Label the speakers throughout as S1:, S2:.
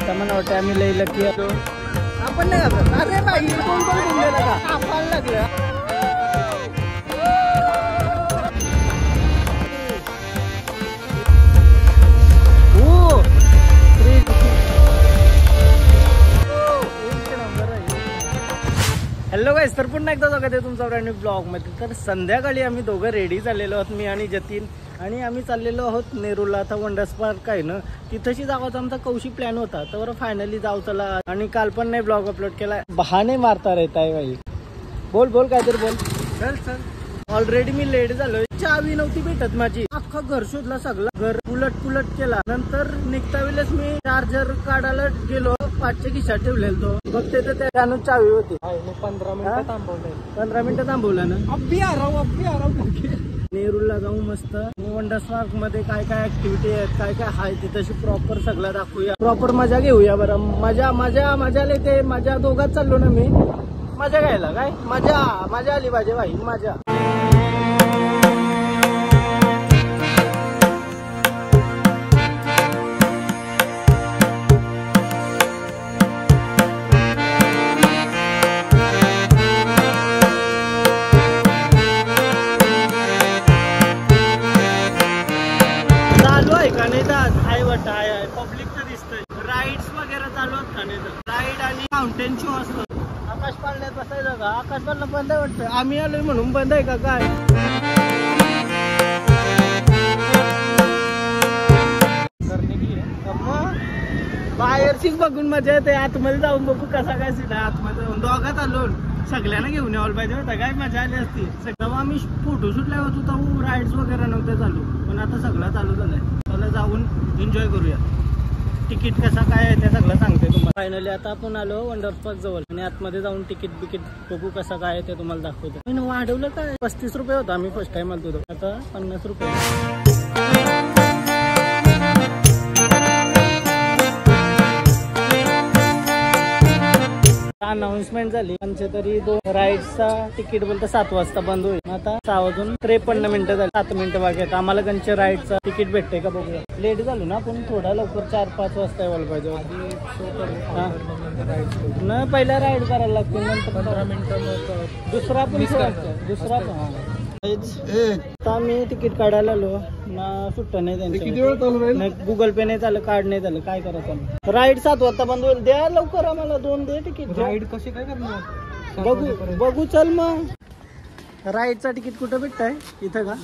S1: मला वाटतं आम्ही लई लकी आलो. आपण नाही घाबरत. अरे बाई कोण कोण घेऊन गेला का आपण लागलं. हॅलो गाईस, तर पुन्हा एकदा स्वागत आहे तुमचा ब्रँड न्यू ब्लॉग मध्ये. तर संध्याकाळी आम्ही दोघं रेडी झालेलो आहोत, मी आणि जतीन, आणि आम्ही चाललेलो आहोत नेरूरला. आता वंडर्स पार्क आहे ना, तिथंशी जावाचा आमचा कौशी प्लॅन होता. तर फायनली जाऊ चला. आणि काल पण नाही ब्लॉग अपलोड केला. बहाणे मारता रहता है भाई. बोल बोल काहीतरी बोल. चल चल. ऑलरेडी मी लेट झालो. चावी नव्हती भेटत माझी. अख्खा घर शोधला, सगळं घर उलट केला. नंतर निघता वेळेस मी चार्जर काढायला गेलो, 5च्या खिशात ठेवलेला तो. बघते तर त्यानं चावी होती. 15 मिनिटं थांबवलं. 15 मिनिटं थांबवलं ना. अब्बी आराव नेरूरला जाऊ मस्त. वंडर्स पार्क मध्ये काय काय ऍक्टिव्हिटी आहेत, काय काय आहे ते तशी प्रॉपर सगळं दाखवूया. प्रॉपर मजा घेऊया बरं. मजा लेते. मजा दोघात चाललो ना मी. मजा घ्यायला काय मजा आली पाहिजे भाई. मजा आहे. पब्लिक तर दिसतंय. राईड्स वगैरे चालू आहेत का नाही. राईड आणि माउंटेन शो असतो. आकाश पाळण्यात बसायचं का? आकाश पाळणं बंद आहे वाटतं. आम्ही आलोय म्हणून बंद आहे का काय? बाहेरचीच बघून मजा येते. आतमध्ये जाऊन बघू कसा काय सीन आहे. आतमध्ये जाऊन दोघात आलो. सगळ्यांना घेऊन यावं पाहिजे होता. काय मजा आली असती. तेव्हा आम्ही फोटोशूटला होत होतो. राईड्स वगैरे नव्हते चालू, पण आता सगळं चालू झालंय. चला जाऊन एन्जॉय करूया. तिकीट कसा काय आहे ते सगळं सांगते तुम्हाला. फायनली आता आपण आलो वंडर पार्क जवळ, आणि आतमध्ये जाऊन तिकीट बघू कसं काय आहे ते तुम्हाला दाखवतो. मी वाढवलं काय, 35 रुपये होता. आम्ही फर्स्ट टाइम आलो होतो. आता 50 रुपये. अनाउन्समेंट झाली. आमचे तरी 2 राईड्सचा तिकीट बोलतं 7 वाजता बंद होईल. आता 6 वाजून 53 मिनिटं झाली. 7 मिनिटं बाकी आहेत. आम्हाला गंचे राईडचं तिकीट भेटतंय का बघूया. लेट झालो ना आपण. थोडा लवकर 4-5 वाजता यायला पाहिजे. न पहिला राईड करायला लागते, नंतर 15 मिनिटं दुसरा पण आता मी तिकीट काढायला आलो ना. सुट्टा नाही त्यांचं. गुगल पे नाही झालं, कार्ड नाही झालं. काय करायचं. राईड 7 वाजता बंद होईल. द्या लवकर आम्हाला 2 दे तिकीट. राईड कशी काय करणार बघू. चल मग. राईडचा तिकीट कुठं भेटतंय? इथं का?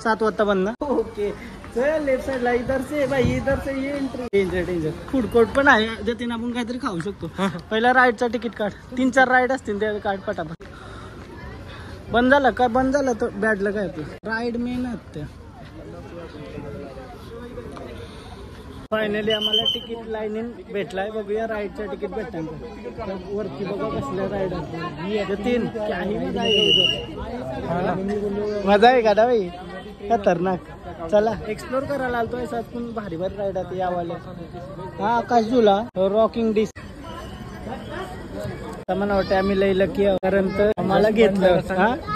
S1: 7 वाजता बंद ना. ओके चल. लेफ्ट साइडला इधर से भाई, इधर से ये एंट्री. डेंजर फूड कोर्ट पण आहे. जतीन आपण काहीतरी खाऊ शकतो. पहिला राईडचा तिकीट काढ. 3-4 राईड असतील ते काढ पटापट. बंद झालं का? बंद झालं तर बॅडला काय ते राईड मेन आहेत त्या. फायनली आम्हाला तिकीट लाईन भेटलाय. बघूया राईडचा तिकीट भेटणार वरती. बघा कसल्या राईड आहे. 3 मजा आहे का भाई? खतरनाक. चला एक्सप्लोर करायला आलतो. असात पण भारी राईड आहे यावाल्या. हा आकाश झुला, रॉकिंग डिस्क. मला वाटतं आम्ही लई लकी आहोत, कारण तर आम्हाला घेतलं.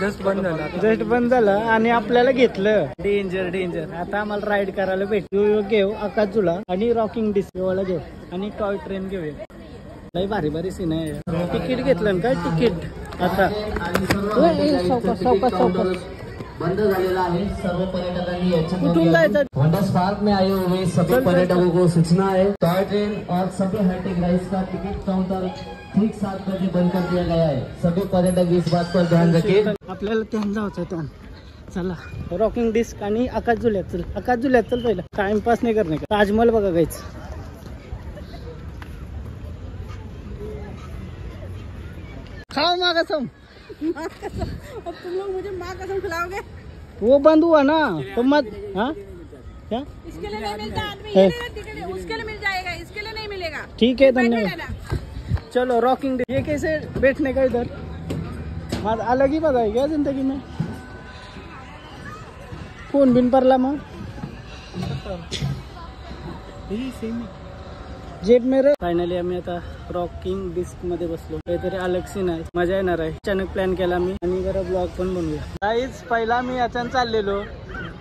S1: जस्ट बंद झालं आणि आपल्याला घेतलं. डेंजर. आता आम्हाला राईड करायला भेटू. घेऊ आकाश झुला आणि रॉकिंग डिस्क घेऊ, आणि टॉय ट्रेन घेऊया. लई भारी सीन आहे. तिकीट घेतलं काय? तिकीट आता सावकाश
S2: बंद झालेला आहे. सर्व पर्यटकांनी
S1: कुठून जायचं?
S2: वंडर्स पार्क में आए हुए सभी पर्यटकों को सूचना है, टॉय ट्रेन और सभी हाईटेक राइड्स का टिकट काउंटर ठीक 7 बजे बंद कर दिया गया है. सभी पर्यटक इस बात पर ध्यान रखें.
S1: आपल्याला त्यान जायचं. त्यान चला. रॉकिंग डिस्क आणि आकाश झुल्यात चल. आकाश झुल्यात चल. पहिला टाइमपास नाही करणे का. ताजमहल बघा गायच. खाओ माँ कसम.
S3: अब तुम लोग मुझे माँ कसम खिलाओगे?
S1: वो बंद हुआ ना तो मत. हाँ क्या?
S3: इसके लिए नहीं मिलता आदमी. ये टिकट उसके लिए मिल जाएगा, इसके लिए नहीं मिलेगा.
S1: ठीक है धन्यवाद. चलो रॉकिंग डिस्क. ये कैसे बैठने का इधर? अलग ही मजा है क्या जिंदगी में. फोन बिन परला मग जेट मेरे. फायनली आम्ही आता रॉकिंग डिस्क मध्ये बसलो. काहीतरी अलग सीन आहे. मजा येणार आहे. अचानक प्लॅन केला मी, आणि जरा ब्लॉग पण बनवूया. काहीच पहिला मी अचानक चाललेलो,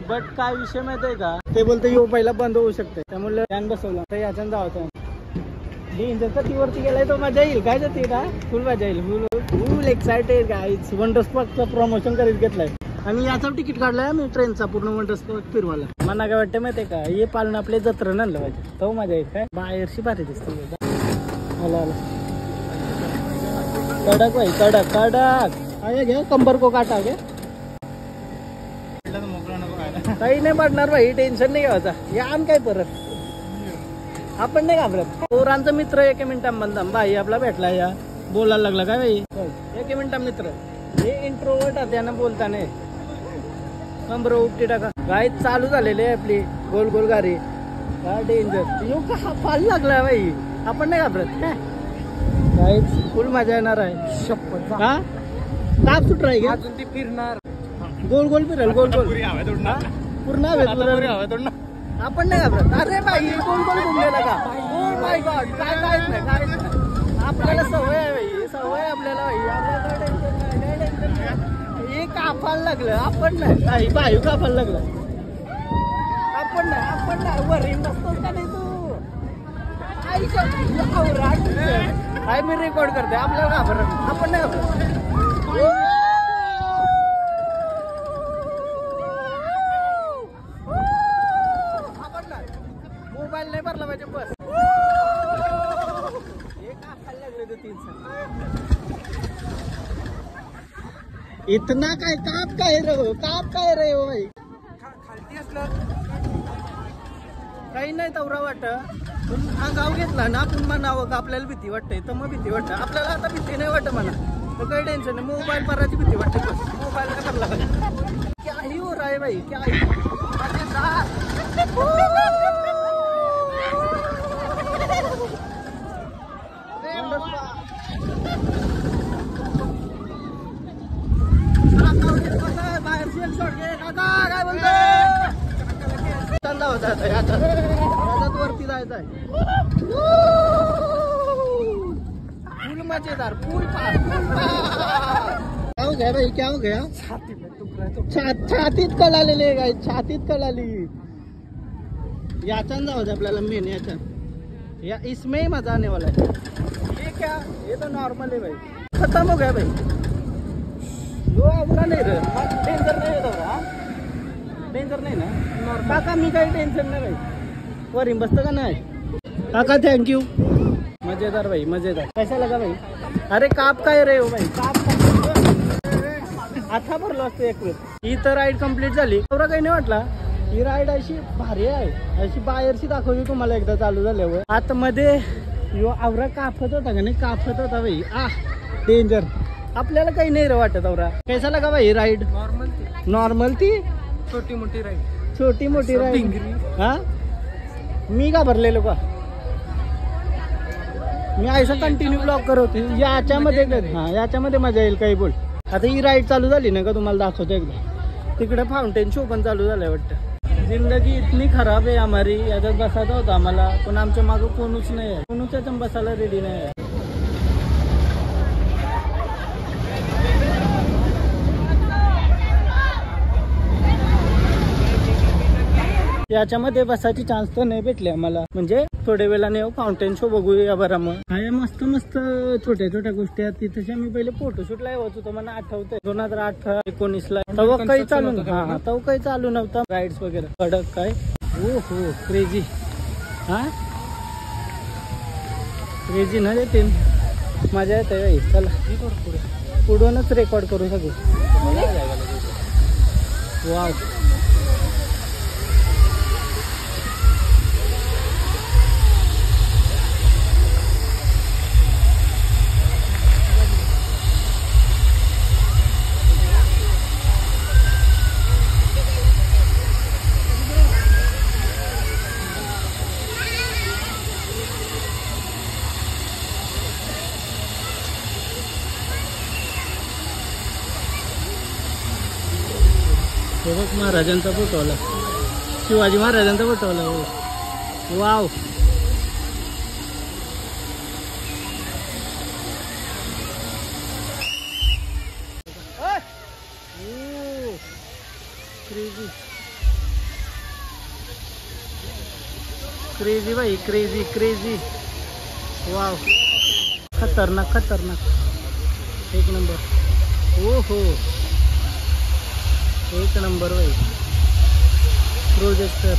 S1: बट काय विषय माहिती आहे का, ते बोलते यो पहिला बंद होऊ शकते, त्यामुळे प्लॅन बसवला. तर अचानक जावं. डेंजर का ती वरती गेलाय तो मजा येईल काय जाते ना फुल मजा येईल फुल एक्सायटेड गाईज वंडर स्पॉटचं प्रमोशन करीत घेतलंय आणि याचं तिकीट काढलंय मी ट्रेनचा पूर्ण वंडर स्पॉट फिरवायला. मला काय वाटतं माहितीये का हे पालन आपले जत्रण आणलं पाहिजे तो मजा येईल काय बाहेरशी भारी दिसते. आला कडक भाई कडक कडक आया घ्या कंबर को काटा घ्या काही नाही पडणार भाई टेन्शन नाही घ्यायचा या आण काय परत आपण नाही घाबरत. पोरांचा मित्र 1 मिनिटांमध्ये भाई आपला भेटला या बोलायला लागला काय भाई 1 मिनिटा मित्र हे इंट्रोवर्ट आहे त्यांना बोलता नाही कंबर उपटी टाका गाय चालू झालेली आहे आपली गोल गोल गाडी काय डेंजर यो का फाल लागला भाई आपण नाही घाबरत काय फुल मजा येणार आहे शपथ हा ताप सुट राही अजून ती फिरणार गोल गोल फिरेल गोल गोल पूर्ण हवेत आपण नाही घाबरत. अरे भाई गोल गोल घुमलेला का ओ माय गॉड काय काहीच नाही काहीच नाही आपल्याला सवय आहे भाई सवय आपल्याला भाई आपल्याला टेन्शन नाही टेन्शन नाही हे कापायला लागलं आपण नाही भाई कापायला लागलं आपण नाही वरी बसतो का नाही तू काय मी रेकॉर्ड करते आपल्याला घाबरत आपण नाही घाबरत. मोबाईल नाही भरला पाहिजे बस हे का खायला लागले 3 इतना काय काप काय रे हो भाई खालती असलं काही नाही तवरा वाट हा गाव घेतला ना आपण म्हणावं का आपल्याला भीती वाटते तर मग भीती वाटतं आपल्याला आता भीती नाही वाटत मला तर काही टेन्शन नाही मोबाईल भरायची भीती वाटते बस मोबाईल काय भरला पाहिजे क्या ही हो रहा है भाई क्या ही वरती जायचं आहे फुल मजेदार फुल क्या हो गया भाई क्या हो गया छातीत कळालेली काय छातीत कळाली याच्यान जाऊ दे आपल्याला मेन याच्यान या इसमें ही मजा आने वाला है. ये क्या ये तो नॉर्मल है भाई खत्म हो गया भाई यो आवडा नाही रे डेंजर नाही येतो डेंजर नाही ना काका मी काही टेन्शन नाही भाई वरी बसतं का नाही काका थँक्यू मजेदार भाई मजेदार कैसा लगा भाई अरे काप काय रे हो भाई काप आता भरलो असतो एक वेळ ही तर राईड कम्प्लीट झाली एवढा काही नाही वाटला ही राईड अशी भारी आहे अशी बाहेरची दाखवली तुम्हाला एकदा चालू झाल्यावर आतमध्ये यो आवरा कापत होता का नाही कापत होता भाई डेंजर आपल्याला काही नाही रे वाटत आवरा कैसा लगा भाई राईड नॉर्मल ती छोटी मोठी राईड हा मी का भरलेलो का मी ऐसा कंटिन्यू ब्लॉग करत होती याच्यामध्ये याच्यामध्ये मजा येईल काही बोल. आता ही राईड चालू झाली ना का तुम्हाला दाखवतो एकदा तिकडे फाउंटेन शो पण चालू झालाय वाटतं. जिंदगी इतनी खराब आहे हमारी याच्यात बसायचा होता आम्हाला पण आमच्या मागं कोणूच नाही आहे कोणूच याच्यात बसायला रेडी नाही आहे. याच्यामध्ये बसायची चान्स तर नाही भेटले आम्हाला म्हणजे थोड्या वेळाने फाउंटेन शो बघूया बरं मग काय मस्त मस्त छोट्या छोट्या गोष्टी आहेत तिथे मी पहिले फोटोशूटला येत होतो मला आठवतंय 2018-19 ला तेव्हा काही चालू तेव्हा काही चालू नव्हतं राईड्स वगैरे कडक काय हो क्रेझी क्रेझी ना येते मजा येते चला पुढूनच रेकॉर्ड करू शकू वाव महाराजांचा फोटो आला शिवाजी महाराजांचा फोटो आला वाव क्रेझी भाई क्रेझी वाव, खतरनाक खतरनाक, एक नंबर. ओ हो, एक नंबर भाई. प्रोजेक्टर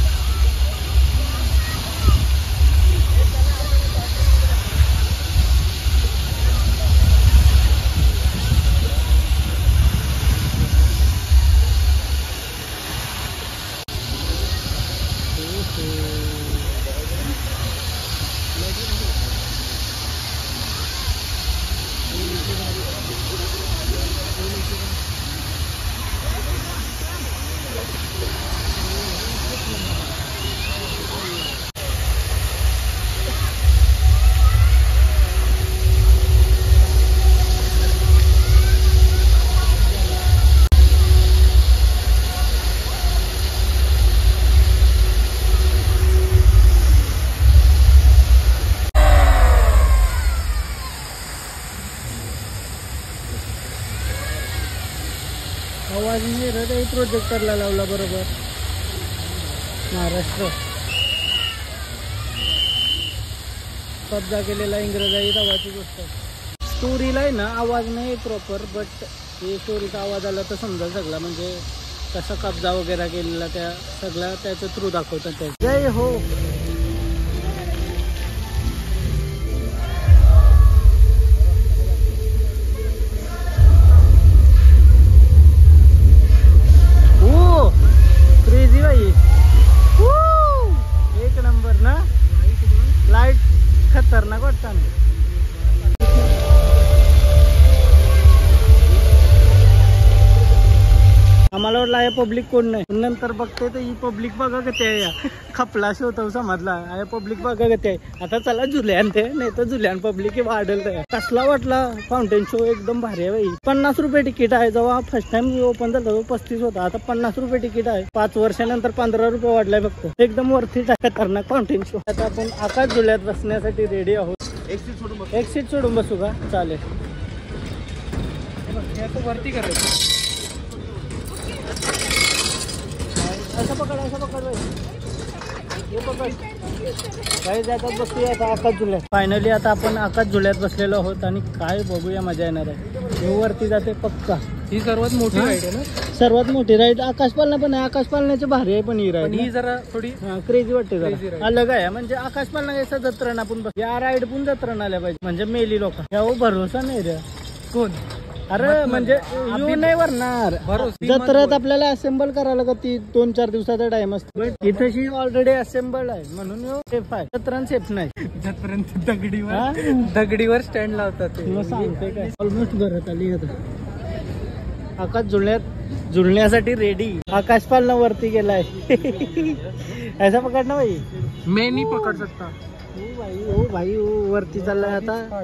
S1: आवाज नाही रे, प्रोजेक्टरला लावला बरोबर. महाराष्ट्र कब्जा केलेला इंग्रजाई दवाची गोष्ट. स्टोरीला आहे ना आवाज नाही प्रॉपर, बट हे स्टोरीचा आवाज आला तर समजा सगळा, म्हणजे कसा कब्जा वगैरे केलेला त्या सगळा त्याच्या थ्रू दाखवतात ते. जय हो. क्रेजी भाई, एक नंबर ना. लाईट खतरनाक वाटतं. आम्हाला वाटलं आहे पब्लिक कोण नाही, नंतर बघते तर ही पब्लिक बघा का ते खपला शिवतो समजला. आहे पब्लिक बघा का ते. आता चला जुल्यान ते, नाही तर जुल्यान पब्लिक वाढेल. कसला वाटला फाउंटेन शो, एकदम भारी आहे भाई. 50 रुपये तिकीट आहे. जेव्हा फर्स्ट टाइम ओपन झाला तो 35 होता, आता 50 रुपये तिकीट आहे. 5 वर्षानंतर 15 रुपये वाढलाय फक्त. एकदम वरती खतरनाक फाउंटेन शो. आता आपण आकाश झुल्यात बसण्यासाठी रेडी आहोत. एक सीट सोडून बसू का? चालेल. वरती करायचं. असं पकड, असं पकड भाई, हे पकड. काही जातात बसूया आता आकाश झुल्यात. फायनली आता आपण आकाश झुल्यात बसलेलो आहोत आणि काय बघूया, मजा येणार आहे. हे वरती जाते पक्का. ही सर्वात मोठी राईड आहे ना, सर्वात मोठी राईड. आकाश पालना पण आहे, आकाश पालण्याची भारी आहे, पण ही राईड ही जरा थोडी क्रेझी वाटते, जरा अलग आहे. म्हणजे आकाश पालना कसं जत्रण आपण बस, या राईड पण जत्रण आल्या पाहिजे, म्हणजे मेली लोक. ह्या भरोसा नाही रे कोण. अरे म्हणजे येऊ नाही वरणार. जत्रेत आपल्याला असेंबल करायला का ती 2-4 दिवसाचा टाइम असतो. इथेशी ऑलरेडी असेंबल आहे म्हणून सेफ आहे. जत्रण सेफ नाही. जत्रण दगडीवर स्टँड लावतात ते सांगते काय. ऑलमोस्ट भरत आली आता. आकाश जुळण्यासाठी रेडी. आकाश पालना वरती गेलाय. ऐसा पकड ना भाई, मैं नहीं पकड़ सकता. ओ भाई, ओ भाई, ओ वरती चाललाय आता.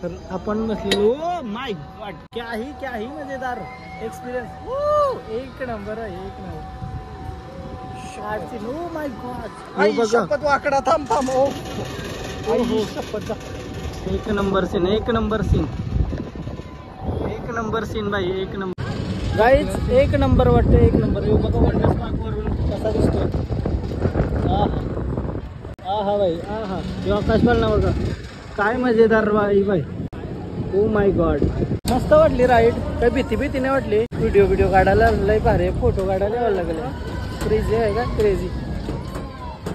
S1: तर आपण बसलेलो. ओ माय गॉड, क्या ही मजेदार एक्सपिरियन्स. एक नंबर आहे, एक नंबर. ओ माय गॉड, शपथ वाकडा. थांब. हो शपथ. एक नंबर सीन, एक नंबर सीन, एक नंबर सीन भाई, एक नंबर. गाईज एक नंबर वाटतं, एक नंबर. येऊ बघा वंडर पार्क वरून कसा दिसतोय. आहा भाई, आहा. आकाश पालना बघा, काय मजेदार भाई. ओ माय गॉड, मस्त वाटली राईड. काही भीती नाही वाटली. व्हिडिओ काढायला लय भारी, फोटो काढायला लागले. क्रेझी आहे का, क्रेझी.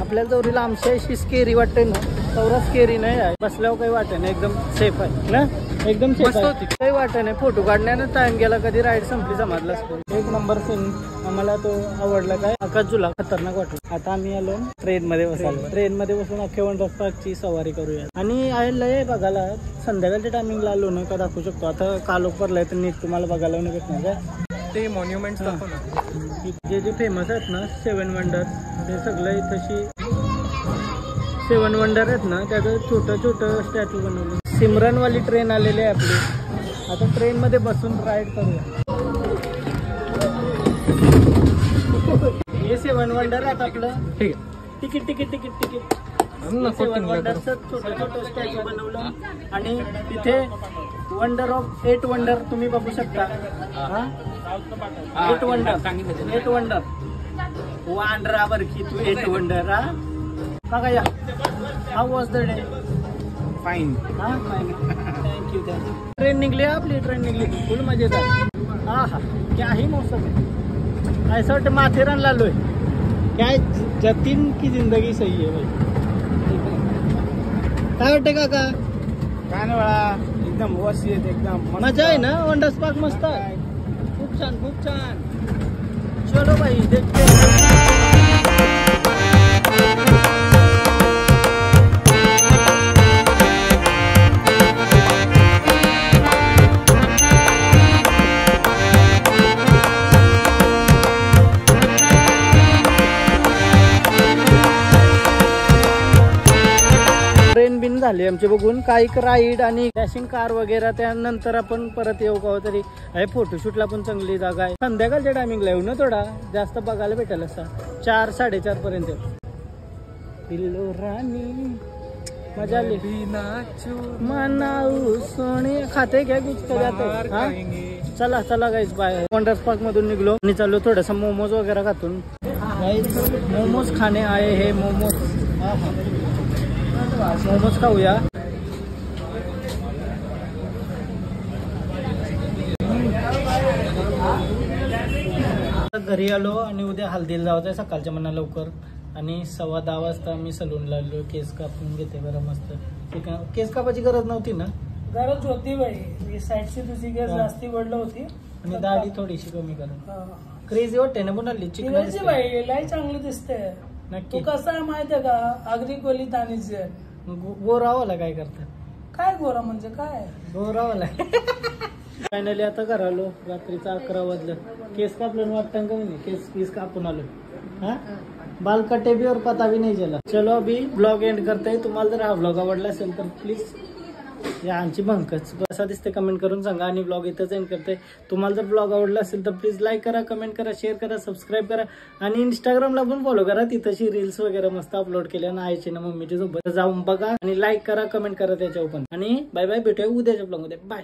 S1: आपल्याला जवळ आमच्या अशी स्केरी वाटते ना, तेवढा स्केरी नाही आहे. बसल्यावर काही वाटत नाही, एकदम सेफ आहे ना, एकदम सेफ आहे. काही वाटत नाही. फोटो काढण्याने टाइम गेला, कधी राईड संपली समजला असतो. एक नंबर सीन आम्हाला तो आवडला. काय आकाश झुला खतरनाक वाटला. आता आम्ही आलो ट्रेन मध्ये बसायला. ट्रेन मध्ये बसून अख्ख्या वंडर पार्कची सवारी करूया. आणि लय बघायला संध्याकाळच्या टायमिंगला आलो ना का दाखवू शकतो. आता कालोख पडलाय तर नीट तुम्हाला बघायला नाही भेटणार काय ते मॉन्युमेंट. जे फेमस आहेत ना 7 वंडर, ते सगळं इथंशी 7 वंडर आहेत ना, त्याचं छोटं स्टॅच्यू बनवलं. सिमरनवाली ट्रेन आलेली आहे आपली. आता ट्रेन मध्ये बसून राईड करूया. हे 7 वंडर आहेत आपलं. ठीक आहे, तिकीट. 7 वंडरचं छोटं स्टॅच्यू बनवलं. आणि तिथे 8 वंडर तुम्ही बघू शकता. 8 वंडर वांडरा बरकी तू 8 वंडर. हा बघा या. How was the day. Fine thank you train निघली आपली ट्रेन निघली फुल मजेत आहे हा हा क्या ही मौसम है ऐसा वाटतं माथेरान लालोय काय जतीन की जिंदगी सही आहे भाई काय वाटते काका
S4: काय नाही बाळा एकदम वशी येते एकदम
S1: मजा आहे ना वंडर्स पार्क मस्त आहे खूप छान चलो भाई देखते हैं. ट्रेन बिन झाली आमचे बघून काही राईड आणि डॅशिंग कार वगैरे त्यानंतर आपण परत येऊ का तरी हे फोटोशूटला पण चांगली जागा आहे संध्याकाळच्या टायमिंगला येऊ ना थोडा जास्त बघायला भेटेल असा 4-4:30 पर्यंत पिल्लो राणी मजा आली मनाऊ सोने खाते क्या कुछ जाते चला चला गाईज बाय वंडर्स पार्क मधून निघलो आणि चाललो थोडस मोमोज वगैरे खातून गाईज मोमोज खाणे आहे हे मोमोज मोमोज खाऊया घरी आलो आणि उद्या हल्दीला जायचं आहे सकाळच्या मना लवकर आणि 10:15 वाजता मी सलूनला आलो केस कापून घेते बरं मस्त केस कापायची गरज नव्हती ना
S5: गरज होती बाई साईडची तुझी केस जास्ती वाढलं होती
S1: आणि दाढी थोडीशी कमी करून क्रेझी वाटते ना पण चिकन
S5: बाई लय चांगली दिसते
S1: नक्की
S5: तू कसं आहे माहितीये का आगरी कोली तानीचे
S1: गोरावाला काय करतात
S5: काय गोरा म्हणजे काय
S1: गोरावाला फायनली आता घर आलो रात्रीचा 11 वाजलं केस कापलं वाटतं का नाही केस कापून आलो हा बाल कटे भी और पता भी नहीं चला चलो अभी ब्लॉग एंड करते हैं तुम्हाला जर हा ब्लॉग आवडला असेल तर प्लीज या आमची भंकच कसा दिसते कमेंट करून सांगा आणि ब्लॉग इथंच एंड करते तुम्हाला जर ब्लॉग आवडला असेल तर प्लीज लाईक करा कमेंट करा शेअर करा सबस्क्राईब करा आणि इंस्टाग्रामला पण फॉलो करा तिथंशी रील्स वगैरे मस्त अपलोड केल्या ना आईची ना मम्मीच्या सोबत जाऊन बघा आणि लाईक करा कमेंट करा त्याच्यावर पण आणि बाय बाय भेटूया उद्याच्या ब्लॉग मध्ये बाय.